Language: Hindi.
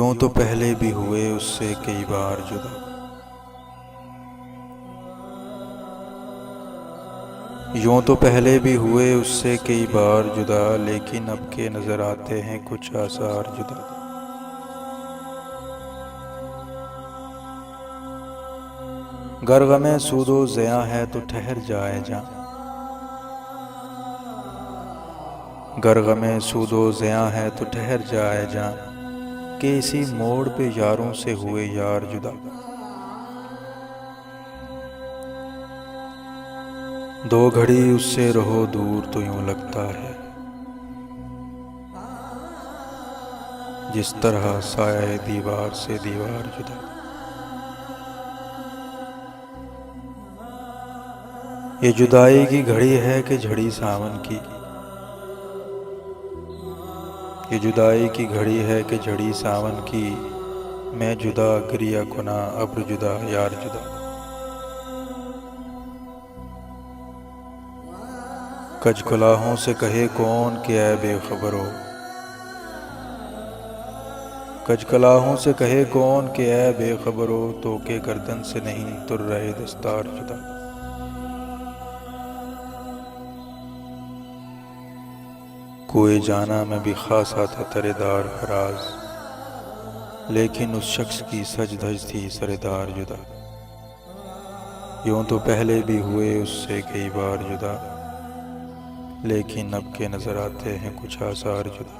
यूं तो पहले भी हुए उससे कई बार जुदा। यूं तो पहले भी हुए उससे कई बार जुदा, लेकिन अब के नजर आते हैं कुछ आसार जुदा। गर गमे सूदो ज़िया है तो ठहर जाए जा, गर गमे सूदो ज़िया है तो ठहर जाए जा, कि इसी मोड़ पे यारों से हुए यार जुदा। दो घड़ी उससे रहो दूर तो यूं लगता है, जिस तरह साया दीवार से दीवार जुदा। ये जुदाई की घड़ी है कि झड़ी सावन की, ये जुदाई की घड़ी है कि झड़ी सावन की। मैं जुदा गिरिया कुना अब्र जुदा यार जुदा। कज कुलाहों से कहे कौन कि ऐ बेखबरो, कज कलाहों से कहे कौन कि ऐ बेखबरो, तो के गर्दन से नहीं तुर रहे दस्तार जुदा। कोई जाना मैं भी खासा था तरेदार फराज, लेकिन उस शख्स की सज धज थी सरेदार जुदा। यूं तो पहले भी हुए उससे कई बार जुदा, लेकिन अब के नजर आते हैं कुछ आसार जुदा।